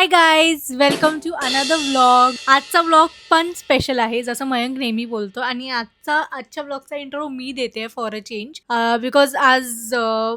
High guys, welcome to another vlog. आजचा vlog पण special आहे, जसं मयंक नेहमी बोलतो. आणि आजच्या व्लॉगचा इंट्रो मी देते फॉर अ चेंज, बिकॉज आज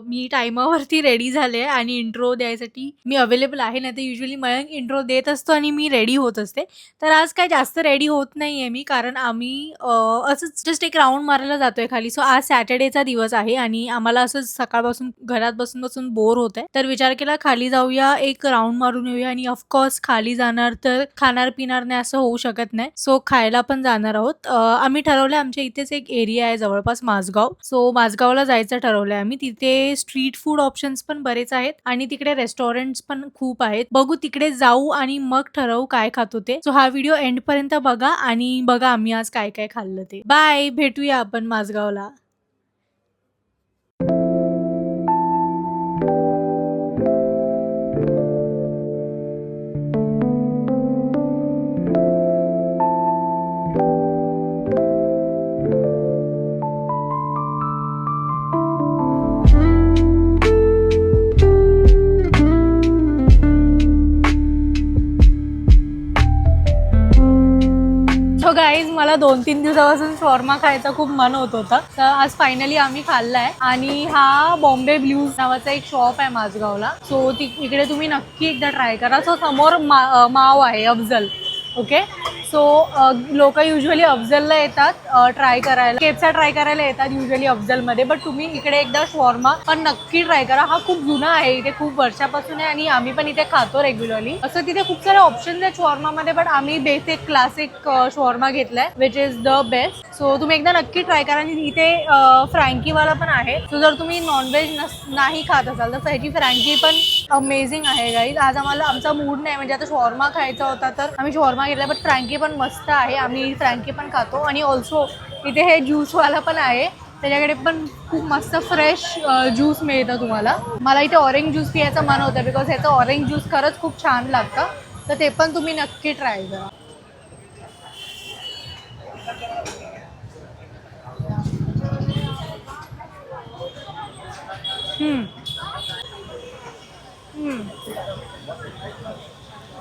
मी टाइमावरती रेडी झाले आणि इंट्रो द्यायसाठी मी अवेलेबल आहे. नाही तर युजली मयंक इंट्रो देत असतो आणि मी रेडी होत असते. तर आज काय जास्त रेडी होत नाहीये मी, कारण आम्ही असंच जस्ट एक राऊंड मारायला जातोय खाली. सो आज सॅटर्डेचा दिवस आहे आणि आम्हाला असं सकाळपासून घरात बसून बसून बोर होत आहे. तर विचार केला खाली जाऊया, एक राऊंड मारून येऊया. आणि ऑफकोर्स खाली जाणार तर खाणार पिणार नाही असं होऊ शकत नाही. सो खायला पण जाणार आहोत. आम्ही ठरवलं, आमच्या इथेच एक एरिया आहे जवळपास माझगाव. सो माझगावला जायचं ठरवलंय आम्ही. तिथे स्ट्रीट फूड ऑप्शन्स पण बरेच आहेत आणि तिकडे रेस्टॉरंट्स पण खूप आहेत. बघू, तिकडे जाऊ आणि मग ठरवू काय खातो ते. सो हा व्हिडिओ एंड पर्यंत बघा आणि बघा आम्ही आज काय काय खाल्लं ते. बाय, भेटूया आपण माझगावला. सो गाईज, मला 2-3 दिवसापासून शॉर्मा खायचा खूप मन होत होता. तर आज फायनली आम्ही खाल्लाय. आणि हा बॉम्बे ब्ल्यूज नावाचा एक शॉप आहे माझगावला. सो इकडे तुम्ही नक्की एकदा ट्राय करा. सो समोर माव आहे अफजल. ओके, सो लोक युजली अफजलला येतात ट्राय करायला, केपचा ट्राय करायला येतात युजली अफजलमध्ये. बट तुम्ही इकडे एकदा शॉर्मा पण नक्की ट्राय करा. हा खूप जुना आहे, इथे खूप वर्षापासून आहे आणि आम्ही पण इथे खातो रेग्युलरली. असं तिथे खूप सारे ऑप्शन्स आहेत शॉर्मामध्ये, बट आम्ही बेसिक क्लासिक शॉर्मा घेतलाय, which is the best. So तुम्ही एकदा नक्की ट्राय करा. आणि इथे फ्रँकीवाला पण आहे. सो जर तुम्ही नॉनव्हेज नाही खात असाल तर ह्याची फ्रँकी पण अमेझिंग आहे गाईज. आज आमचा मूड नाही, म्हणजे आता शॉर्मा खायचा होता तर आम्ही शॉर्मा घेतला, बट फ्रँकी पण मस्त आहे. आम्ही फ्रँकी पण खातो. आणि ऑल्सो इथे हे ज्यूसवाला पण आहे, त्याच्याकडे पण खूप मस्त फ्रेश ज्यूस मिळतं तुम्हाला. मला इथे ऑरेंज ज्यूस पियाचं मन होतं, बिकॉज ह्याचं ऑरेंज ज्यूस खरंच खूप छान लागतं. तर ते पण तुम्ही नक्की ट्राय करा.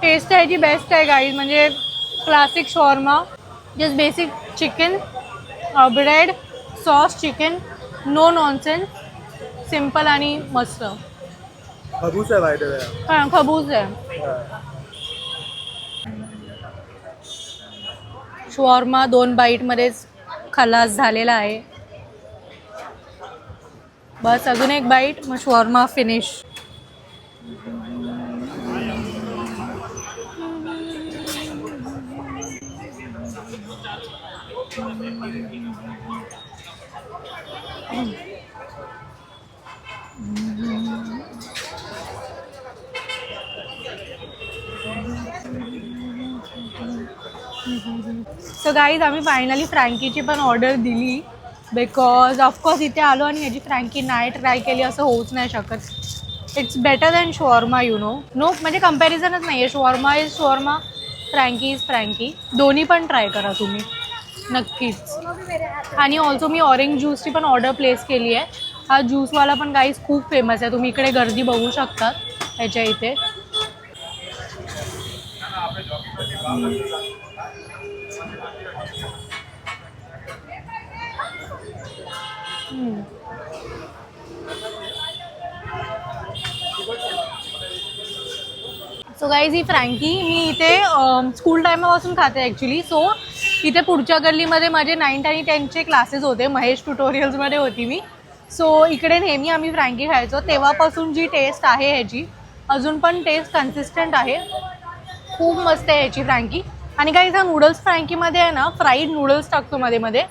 टेस्ट ह्याची बेस्ट आहे गाईज. म्हणजे classic shawarma, just basic chicken, bread, sauce, chicken, no nonsense, simple आणि मस्त. खबूस आहे बाय द वे. हां, खबूज आहे. शॉर्मा 2 बाईटमध्येच खलास झालेला आहे. बस अजून एक बाईट, मग शॉर्मा फिनिश. सो गाईज, आम्ही फायनली फ्रँकीची पण ऑर्डर दिली, बिकॉज ऑफकोर्स इथे आलो आणि ह्याची फ्रँकी नाही ट्राय केली असं होऊच नाही शकत. It's better than shawarma, you know. म्हणजे कंपॅरिझनच नाही आहे. Shawarma is shawarma, Frankie is Frankie. दोन्ही पण ट्राय करा तुम्ही नक्कीच. आणि ऑल्सो मी ऑरेंज ज्यूसची पण ऑर्डर प्लेस केली आहे. हा ज्यूसवाला पण गाईज खूप फेमस आहे. तुम्ही इकडे गर्दी बघू शकतात ह्याच्या इथे. सो गाईज, ही फ्रँकी मी इथे स्कूल टायमापासून खाते ॲक्च्युली. सो इथे पुढच्या गल्लीमध्ये माझे 9th आणि 10thचे क्लासेस होते. महेश ट्युटोरियल्समध्ये होती मी. सो इकडे नेहमी आम्ही फ्रँकी खायचो. तेव्हापासून जी टेस्ट आहे ह्याची, अजून पण टेस्ट कन्सिस्टंट आहे. खूप मस्त आहे ह्याची फ्रँकी. आणि काही हा नूडल्स फ्रँकीमध्ये आहे ना, फ्राईड नूडल्स टाकतो मध्ये मध्ये,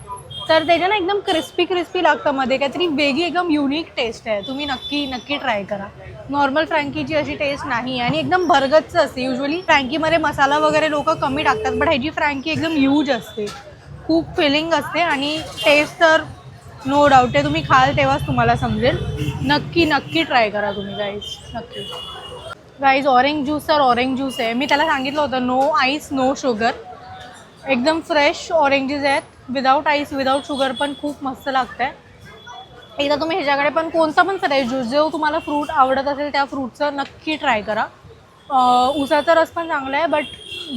तर त्याच्या ना एकदम क्रिस्पी लागतं मध्ये. काहीतरी वेगळी एकदम युनिक टेस्ट आहे. तुम्ही नक्की ट्राय करा. नॉर्मल फ्रँकीची अशी टेस्ट नाही आणि एकदम भरगच्च असते. युजली फ्रँकीमध्ये मसाला वगैरे लोक कमी टाकतात, बट ह्याची फ्रँकी एकदम ह्यूज असते, खूप फिलिंग असते. आणि टेस्ट तर नो डाऊट, ते तुम्ही खाल तेव्हाच तुम्हाला समजेल. नक्की ट्राय करा तुम्ही गाईज, नक्की. गाईज, ऑरेंज ज्यूस तर ऑरेंज ज्यूस आहे. मी त्याला सांगितलं होतं नो आईस नो शुगर. एकदम फ्रेश ऑरेंजेस आहेत, विदाऊट आईस विदाऊट शुगर, पण खूप मस्त लागतं आहे. एकदा तुम्ही ह्याच्याकडे पण कोणता पण फ्रेश ज्यूस, जो तुम्हाला फ्रूट आवडत असेल त्या फ्रूटचं नक्की ट्राय करा. उसाचा रस पण चांगला आहे, बट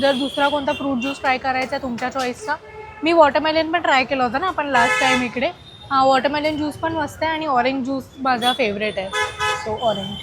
जर दुसरा कोणता फ्रूट ज्यूस ट्राय करायचा आहे तुमच्या चॉईसचा. मी वॉटरमेलन पण ट्राय केलं होतं ना आपण लास्ट टाईम इकडे. हां, वॉटरमेलन ज्यूस पण मस्त आहे आणि ऑरेंज ज्यूस माझा फेवरेट आहे. So orange.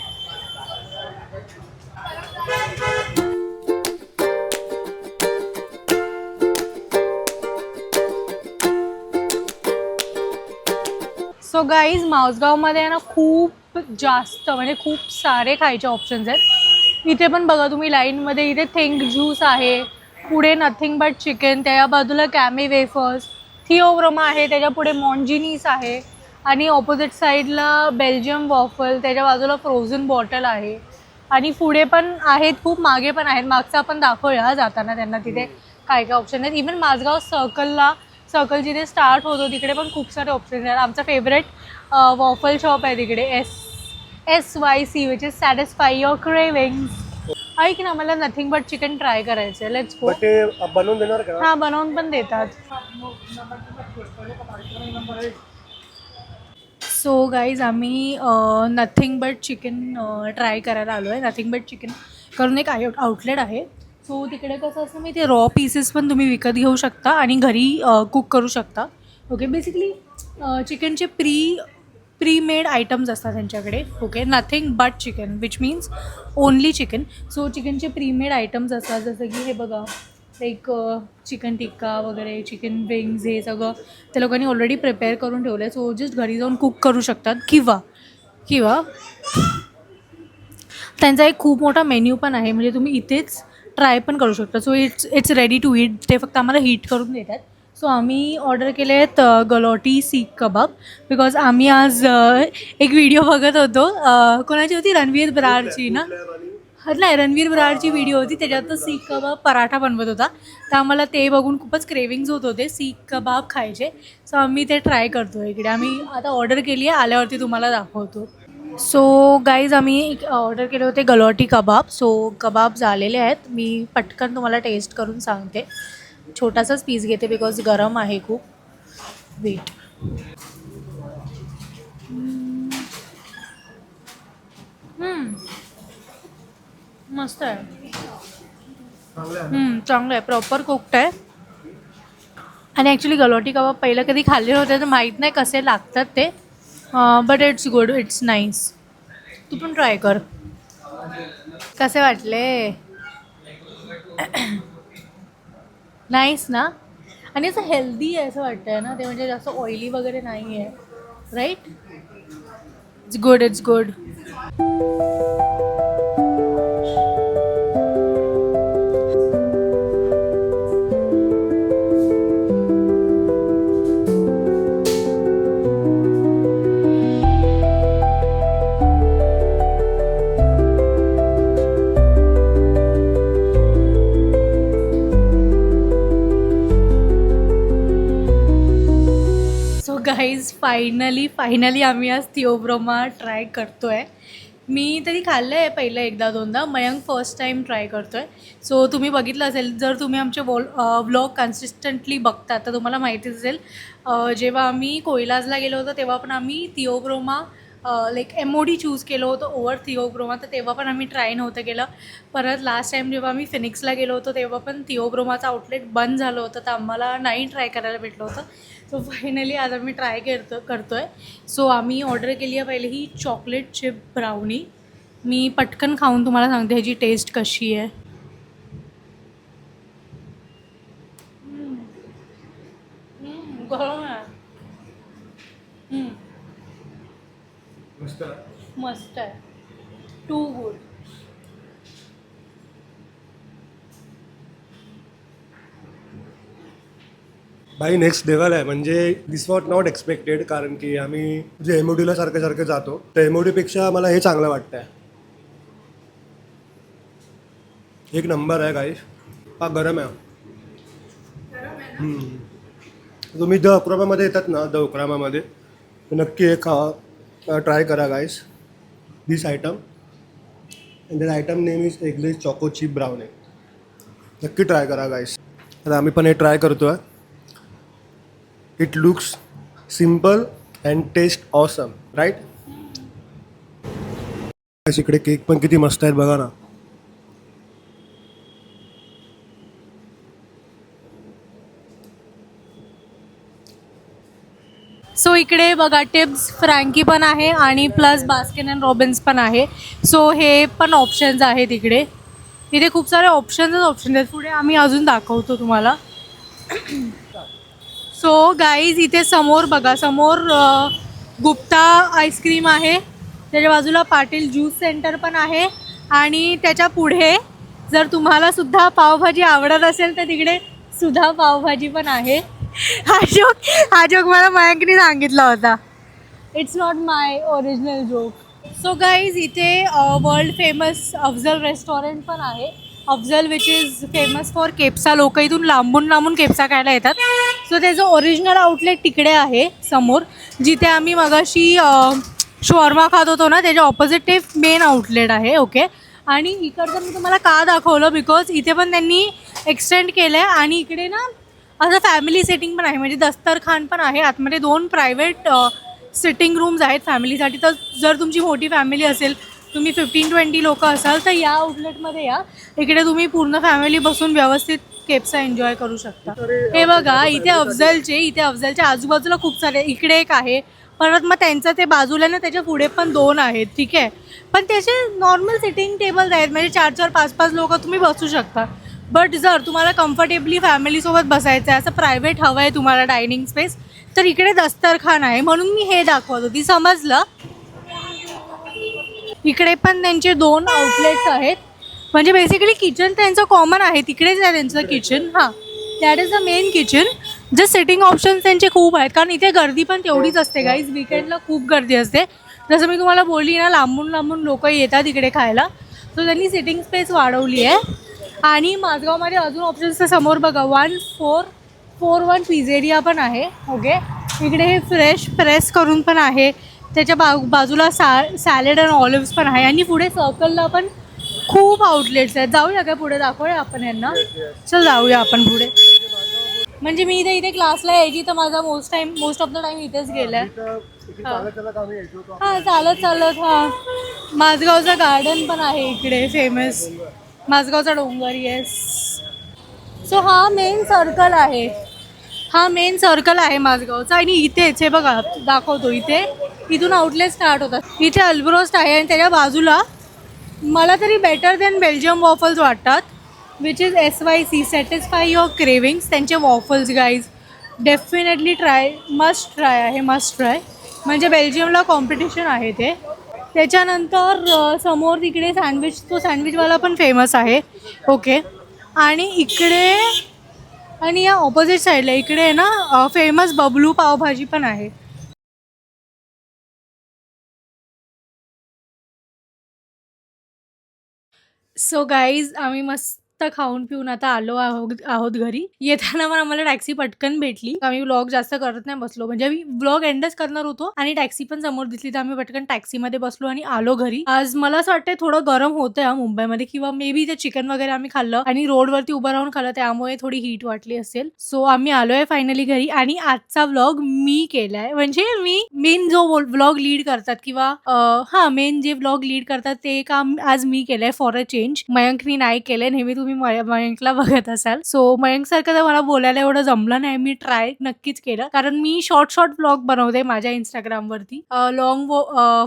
सो गाईज, माउसगावमध्ये आहे ना खूप जास्त म्हणजे खूप सारे खायचे ऑप्शन्स आहेत. इथे पण बघा तुम्ही लाईनमध्ये, इथे थिंक ज्यूस आहे, पुढे नथिंग बट चिकन, त्या बाजूला कॅमे वेफर्स, थिओब्रोमा आहे, त्याच्या पुढे मॉन्जिनीस आहे आणि ऑपोजिट साईडला बेल्जियम वॉफल, त्याच्या बाजूला फ्रोझन बॉटल आहे आणि पुढे पण आहेत, खूप मागे पण आहेत. मागचा आपण दाखवूया जाताना त्यांना तिथे काय काय ऑप्शन आहेत. इवन माझगाव सर्कल जिथे स्टार्ट होतो तिकडे पण खूप सारे ऑप्शन्स आहेत. आमचा फेवरेट वॉफल शॉप आहे तिकडे, SYC, which is satisfy your cravings. ऐक ना, मला नथिंग बट चिकन ट्राय करायचं आहे. Let's go. ते बनवून देणार का? हां, बनवून पण देतात. सो गाईज, आम्ही नथिंग बट चिकन ट्राय करायला आलो आहे. नथिंग बट चिकन करून एक आउटलेट आहे. सो तिकडे कसं असतं मी, ते रॉ पीसेस पण तुम्ही विकत घेऊ शकता आणि घरी कुक करू शकता. ओके, बेसिकली चिकनचे प्री मेड आयटम्स असतात त्यांच्याकडे. Okay, nothing but chicken which means only chicken. So चिकनचे प्री मेड आयटम्स असतात, जसं की हे बघा, लाईक चिकन टिक्का वगैरे, चिकन विंग्स, हे सगळं त्या लोकांनी ऑलरेडी प्रिपेअर करून ठेवलं आहे. सो जस्ट घरी जाऊन कुक करू शकतात किंवा त्यांचा एक खूप मोठा मेन्यू पण आहे, म्हणजे तुम्ही इथेच ट्राय पण करू शकता. So it's ready to eat. ते फक्त आम्हाला हीट करून देतात. सो आम्ही ऑर्डर केले आहेत गलोटी सीख कबाब, बिकॉज आम्ही आज एक व्हिडिओ बघत होतो. कोणाची होती? रणवीर ब्रारची ना? नाही, रणवीर ब्रारची व्हिडिओ होती, त्याच्यात तो सीख कबाब पराठा बनवत होता. तर आम्हाला ते बघून खूपच क्रेविंग्स होत होते सीख कबाब खायचे. सो आम्ही ते ट्राय करतो इकडे. आम्ही आता ऑर्डर केली आहे, आल्यावरती तुम्हाला दाखवतो. सो गाईज, आम्ही ऑर्डर केले होते गलोटी कबाब. सो कबाब झालेले आहेत. मी पटकन तुम्हाला टेस्ट करून सांगते. छोटासाच पीस घेते बिकॉज गरम आहे खूप. वेट. मस्त आहे. चांगलं आहे, प्रॉपर कुक्ड आहे. आणि ॲक्च्युली गलोटी कबाब पहिलं कधी खाल्ले होते तर माहीत नाही कसे लागतात ते, but it's good, it's nice. तू पण ट्राय कर. कसे वाटले? नाईस ना? आणि असं हेल्दी आहे असं वाटतं आहे ना ते, म्हणजे जास्त ऑइली वगैरे नाही आहे. Right? It's good, it's good. Guys, finally आम्ही आज थिओब्रोमा ट्राय करतो आहे. मी तरी खाल्लं आहे पहिलं एकदा दोनदा. मयंक फर्स्ट टाईम ट्राय करतो आहे. सो तुम्ही बघितलं असेल, जर तुम्ही आमचे व्लॉग कन्सिस्टंटली बघता तर तुम्हाला माहितीच असेल, जेव्हा आम्ही कोयलाजला गेलो होतो तेव्हा पण आम्ही थिओब्रोमा लाईक MOD चूज केलं होतं ओव्हर थिओब्रोमा. तर तेव्हा पण आम्ही ट्राय नव्हतं केलं. परत लास्ट टाईम जेव्हा आम्ही फिनिक्सला गेलो होतो तेव्हा पण थिओब्रोमाचं आउटलेट बंद झालं होतं, तर आम्हाला नाही ट्राय करायला भेटलं होतं. सो फायनली आज आम्ही ट्राय करतो आहे. सो आम्ही ऑर्डर केली आहे पहिले ही चॉकलेट चिप ब्राउनी. मी पटकन खाऊन तुम्हाला सांगते ह्याची टेस्ट कशी आहे. गरम आहे. मस्त आहे. Too good. भाई नेक्स्ट लेवल आहे. म्हणजे दिस वॉट नॉट एक्सपेक्टेड, कारण की आम्ही जे MODला सारखं जातो तर MODपेक्षा मला हे चांगलं वाटतं आहे. एक नंबर आहे गाईस. हा गरम आहे. तुम्ही द अक्रामामध्ये येतात ना, द अक्रामामध्ये नक्की हे ट्राय करा guys. This item and this item name is eggless choco chip brown आहे. नक्की ट्राय करा गाईस. तर आम्ही पण हे ट्राय करतो आहे. It looks simple and taste awesome, right? इकडे केक पण किती मस्त आहेत बघा ना. सो इकडे बघा टिप्स फ्रँकी पण आहे आणि प्लस बास्किन अँड रॉबिन्स पण आहे. सो हे पण ऑप्शन्स आहेत इकडे. इथे खूप सारे ऑप्शन आहेत. पुढे आम्ही अजून दाखवतो तुम्हाला. सो गाईज इथे समोर बघा, समोर गुप्ता आईस्क्रीम आहे, त्याच्या बाजूला पाटील ज्यूस सेंटर पण आहे आणि त्याच्या पुढे जर तुम्हाला सुद्धा पावभाजी आवडत असेल तर तिकडे सुद्धा पावभाजी पण आहे. हा जोक मला मयंकने सांगितला होता. It's not my original joke. So guys इथे वर्ल्ड फेमस अफजल रेस्टॉरंट पण आहे. Afzal which is famous for केप्सा. लोक इथून लांबून लांबून केप्सा खायला येतात. सो त्याचं ओरिजिनल आउटलेट तिकडे आहे समोर, जिथे आम्ही मगाशी शॉर्मा खात होतो ना, त्याच्या ऑपोजिट ते मेन आउटलेट आहे. ओके. आणि इकडचं मी तुम्हाला का दाखवलं, बिकॉज इथे पण त्यांनी एक्सटेंड केलं आहे आणि इकडे ना असं फॅमिली सेटिंग पण आहे, म्हणजे दस्तरखान पण आहे. आतमध्ये 2 प्रायव्हेट सिटिंग रूम्स आहेत फॅमिलीसाठी. तर जर तुमची मोठी फॅमिली असेल, तुम्ही 15-20 लोक असाल, तर या आउटलेटमध्ये या. इकडे तुम्ही पूर्ण फॅमिली बसून व्यवस्थित केप्सा एन्जॉय करू शकता. हे बघा इथे अफजलच्या आजूबाजूला खूप सारे, इकडे एक आहे, परत मग त्यांचं ते बाजूला ना त्याच्या पुढे पण 2 आहेत. ठीक आहे. पण त्याचे नॉर्मल सिटिंग टेबल्स आहेत, म्हणजे 4-4, 5-5 लोक तुम्ही बसू शकता. बट जर तुम्हाला कम्फर्टेबली फॅमिलीसोबत बसायचं आहे, असं प्रायव्हेट हवं आहे तुम्हाला डायनिंग स्पेस, तर इकडे दस्तरखान आहे. म्हणून मी हे दाखवत होती, समजलं. इकडे पण त्यांचे 2 आउटलेट्स आहेत. म्हणजे बेसिकली किचन त्यांचं कॉमन आहे, तिकडेच आहे त्यांचं किचन. हां, that is the main kitchen. जे सिटिंग ऑप्शन्स त्यांचे खूप आहेत, कारण इथे गर्दी पण तेवढीच असते गाईज. विकेंडला खूप गर्दी असते. जसं मी तुम्हाला बोलली ना, लांबून लांबून लोक येतात इकडे खायला. सो त्यांनी सिटिंग स्पेस वाढवली आहे. आणि माझगावमध्ये अजून ऑप्शन्स तर समोर बघा 1441 पिझेरिया पण आहे. ओके. इकडे हे फ्रेश प्रेस करून पण आहे. त्याच्या बाजूला सॅलेड अँड ऑलिव्स पण आहे. आणि पुढे सर्कलला पण खूप आउटलेट्स आहेत. जाऊया काय पुढे, दाखवूया आपण यांना. चल जाऊया आपण पुढे. म्हणजे मी इथे क्लासला यायची, तर माझा मोस्ट ऑफ द टाइम इथेच गेलाय. हां, चालत हां. माझगावचं गार्डन पण आहे इकडे फेमस, माझगावचा डोंगर. येस. सो हा मेन सर्कल आहे माझगावचा. आणि इथेच हे बघा दाखवतो, इथून आउटलेट स्टार्ट होतात. इथे अल्ब्रोस्ट आहे आणि त्याच्या बाजूला मला तरी बेटर दॅन बेल्जियम वॉफल्स वाटतात, which is SYC, satisfy your cravings. त्यांचे waffles guys definitely must try. म्हणजे बेल्जियमला कॉम्पिटिशन आहे ते. त्याच्यानंतर समोर तिकडे तो सँडविचवाला पण फेमस आहे. ओके. आणि इकडे आणि या ऑपोजिट साईडला इकडे ना फेमस बबलू पावभाजी पण आहे. सो गाईज आम्ही मस्त खाऊन पिऊन आता आलो आहोत घरी. येताना पण आम्हाला टॅक्सी पटकन भेटली. आम्ही व्लॉग जास्त करत नाही बसलो, म्हणजे आम्ही व्लॉग एंडच करणार होतो आणि टॅक्सी पण समोर दिसली, तर आम्ही पटकन टॅक्सीमध्ये बसलो आणि आलो घरी. आज मला असं वाटतं थोडं गरम होतं मुंबईमध्ये, किंवा मे बी ते चिकन वगैरे आम्ही खाल्लं आणि रोडवरती उभं राहून खाल्लं, त्यामुळे थोडी हीट वाटली असेल. सो आम्ही आलोय फायनली घरी. आणि आजचा व्लॉग मी केलाय, म्हणजे मी मेन जो व्लॉग लीड करतात, किंवा मेन जे व्लॉग लीड करतात ते काम आज मी केलंय फॉर अ चेंज. मयंकनी नाही केलंय. नेहमी तुम्ही मयंकला बघत असाल. सो मयंक सारखं तर मला बोलायला एवढं जमलं नाही. मी ट्राय नक्कीच केलं, कारण मी शॉर्ट व्लॉग बनवते माझ्या इंस्टाग्राम वरती. लॉंग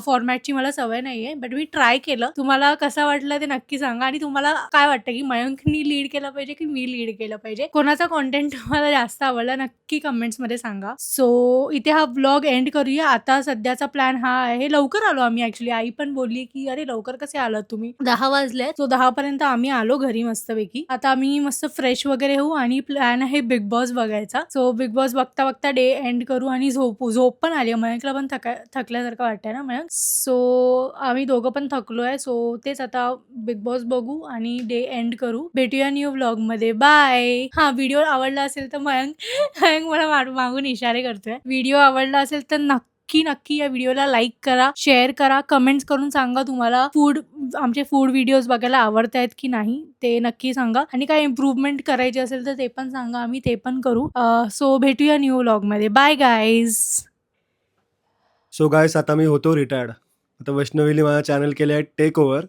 फॉर्मॅटची मला सवय नाहीये, बट मी ट्राय केलं. तुम्हाला कसं वाटलं ते नक्की सांगा. आणि तुम्हाला काय वाटतं की मयंकनी लीड केलं पाहिजे की मी लीड केलं पाहिजे, कोणाचा कॉन्टेंट तुम्हाला जास्त आवडला, नक्की कमेंट्स मध्ये सांगा. सो इथे हा व्लॉग एंड करूया. आता सध्याचा प्लॅन हा आहे, लवकर आलो आम्ही ऍक्च्युली. आई पण बोलली की अरे लवकर कसे आलात तुम्ही, 10 वाजले. सो 10 पर्यंत आम्ही आलो घरी मस्तपैकी. आता आम्ही मस्त फ्रेश वगैरे होऊ आणि प्लॅन आहे बिग बॉस बघायचा. सो बिग बॉस बघता बघता डे एंड करू आणि झोप पण आली. मयंकला पण थकल्यासारखं वाटतंय ना मयंक. सो आम्ही दोघं पण थकलोय. सो तेच आता बिग बॉस बघू आणि डे एंड करू. भेटूया न्यू व्लॉग मध्ये. बाय. हा, व्हिडिओ आवडला असेल तर मयंक मला मागून इशारे करतोय. व्हिडिओ आवडला असेल तर नक्की या व्हिडिओला लाईक करा, शेअर करा, कमेंट्स करून सांगा तुम्हाला आमचे फूड व्हिडिओज बघायला आवडत आहेत की नाही, ते नक्की सांगा. आणि काय इम्प्रूव्हमेंट करायची असेल तर ते पण सांगा, आम्ही ते पण करू. सो भेटूया न्यू व्लॉग मध्ये. Bye guys. सो गाईस आता मी होतो रिटायर्ड. आता वैष्णवीने माझा चॅनल केले आहे टेक ओव्हर.